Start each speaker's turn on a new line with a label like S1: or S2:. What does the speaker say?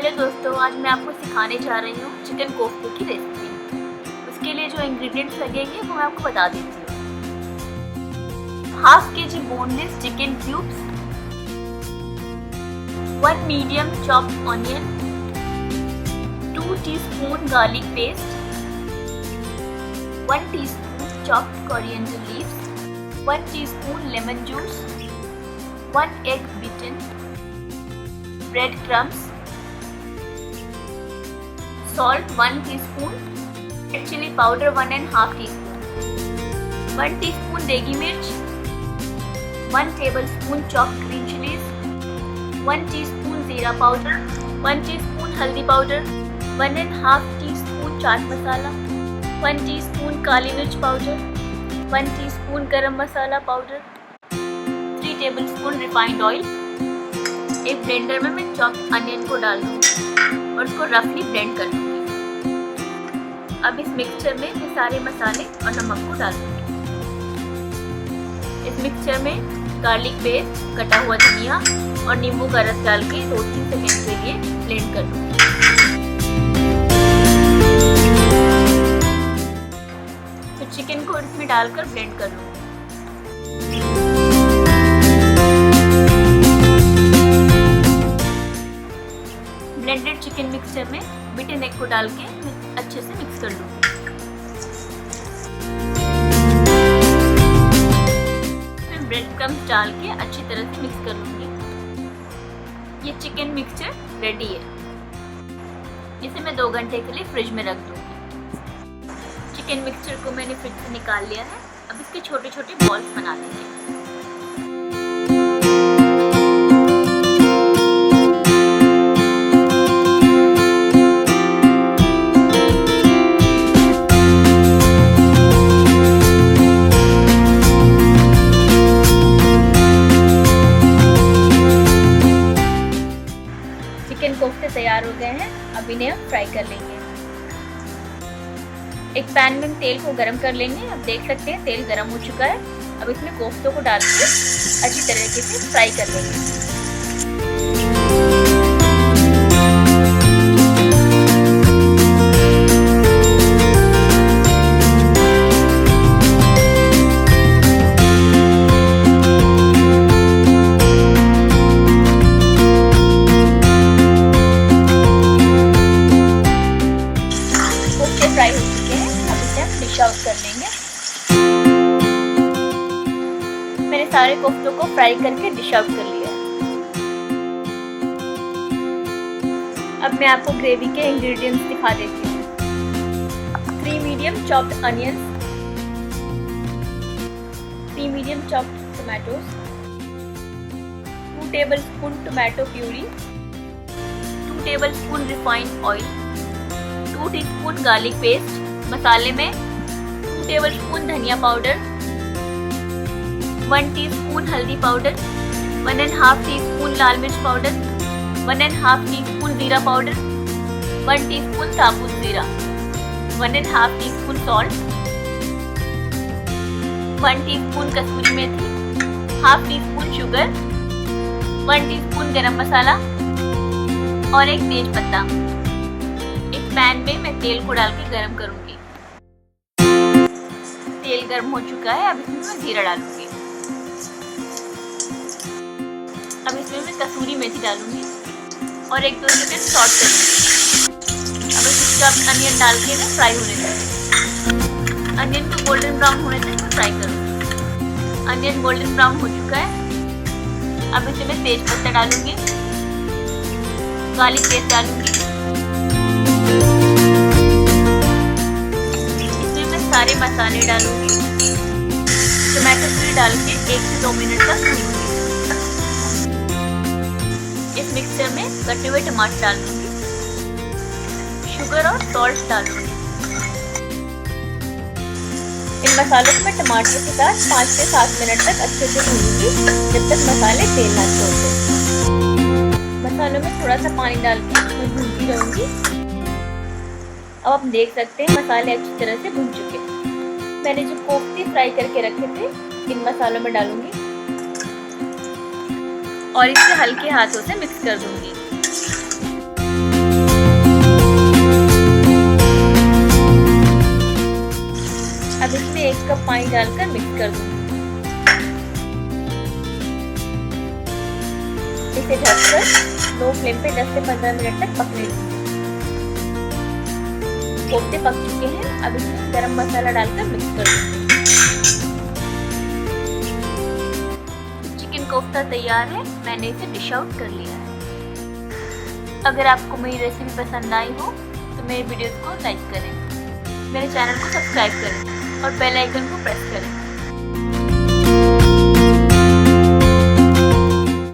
S1: Hello दोस्तों, आज मैं आपको सिखाने जा रही हूँ चिकन कोफ्ते की रेसिपी। उसके लिए जो इंग्रेडिएंट्स लगेंगे वो मैं आपको बता देती हूँ। Half K G boneless chicken cubes, 1 medium chopped onion, 2 teaspoon garlic paste, 1 teaspoon chopped coriander leaves, 1 teaspoon lemon juice, 1 egg beaten, bread crumbs, salt 1 teaspoon, red chili powder 1½ teaspoon, 1 teaspoon degi mirch, 1 tablespoon chopped green chilies, 1 teaspoon zira powder, 1 teaspoon haldi powder, 1½ teaspoon chaat masala, 1 teaspoon kali mirch powder, 1 teaspoon garam masala powder, 3 tablespoon refined oil। एक blender में मैं chopped onion को डाल दूँगी और उसको रफली blend कर लूँगी। अब इस मिक्सचर में मैं सारे मसाले और नमक को डाल दूँगी। इस मिक्सचर में गार्लिक पेस्ट, कटा हुआ धनिया और नींबू का रस डाल के 2-3 सेकंड के लिए ब्लेंड कर लूँगी। फिर चिकन को इसमें डालकर ब्लेंड कर लूँगी। ब्लेंडेड चिकन मिक्सचर में बीटन एग को डाल के अच्छे से मिक्स कर लूँगी। फिर ब्रेड क्रम्स डाल के अच्छी तरह से मिक्स कर लूँगी। ये चिकन मिक्सचर रेडी है। इसे मैं 2 घंटे के लिए फ्रिज में रख दूँगी। चिकन मिक्सचर को मैंने फ्रिज से निकाल लिया है। अब इसके छोटे छोटे बॉल्स बना लेंगे। चिकन कोफ्ते तैयार हो गए हैं। अब इन्हें हम फ्राई कर लेंगे। एक पैन में तेल को गरम कर लेंगे। अब देख सकते हैं तेल गरम हो चुका है। अब इसमें कोफ्तों को डाल के अच्छी तरीके से फ्राई कर लेंगे। फ्राई हो चुके हैं। अब इसे हम डिश आउट कर लेंगे। मैंने सारे कोफ्तों को फ्राई करके डिश आउट कर लिया है। अब मैं आपको ग्रेवी के इंग्रेडिएंट्स दिखा देती हूँ। 3 medium chopped onions, 3 medium chopped tomatoes, 2 tablespoon tomato puree, 2 tablespoon refined oil, 2 teaspoon garlic paste. मसाले में 2 टेबलस्पून धनिया पाउडर, 1 टीस्पून हल्दी पाउडर, 1½ टीस्पून लाल मिर्च पाउडर, 1½ टीस्पून जीरा पाउडर, 1 टीस्पून साबुत जीरा, 1½ टीस्पून सॉल्ट, 1 टीस्पून कसूरी मेथी, ½ टीस्पून शुगर, 1 टीस्पून गरम मसाला और एक तेज पत्ता। पैन में मैं तेल को डाल के गरम करूंगी। तेल गर्म हो चुका है। अब इसमें मैं जीरा डालूंगी। अब इसमें मैं कसूरी मेथी डालूंगी और 1-2 सेकंड सॉट करूंगी। अब इसमें चॉप्ड अनियन डाल के मैं फ्राई होने दूंगी। अनियन को गोल्डन ब्राउन होने तक मैं फ्राई करूंगी। अनियन गोल्डन ब्राउन हो चुका है। अब इसमें मैं तेज पत्ता डालूंगी, गार्लिक पेस्ट डालूंगी। इसमें मैं सारे मसाले डालूंगी। टोमेटो प्यूरी डाल के 1 से 2 मिनट तक भूनूंगी। इस मिक्सचर में कटे हुए टमाटर डालूंगी, शुगर और सॉल्ट डालूंगी। इन मसालों को मैं टमाटर के साथ 5 से 7 मिनट तक अच्छे से भूनूंगी, जब तक मसाले तेल ना छोड़ दें। मसालों में थोड़ा सा पानी डाल के मैं भूनती रहूंगी। अब आप देख सकते हैं मसाले अच्छी तरह से भून चुके हैं। मैंने जो कोफ्ते फ्राई करके रखे थे इन मसालों में डालूंगी और इसे हल्के हाथों से मिक्स कर दूंगी। 1 कप पानी डालकर मिक्स कर दूंगी। इसे ढककर लो फ्लेम पे 10 से 15 मिनट तक पकने दूंगी। कोफ्ते पक चुके हैं, अब इसमें गरम मसाला डालकर मिक्स कर दूंगी। चिकन कोफ्ता तैयार है, मैंने इसे डिश आउट कर लिया है। अगर आपको मेरी रेसिपी पसंद आई हो तो मेरे वीडियोस को लाइक करें, मेरे चैनल को सब्सक्राइब करें और बेल आइकन को प्रेस करें।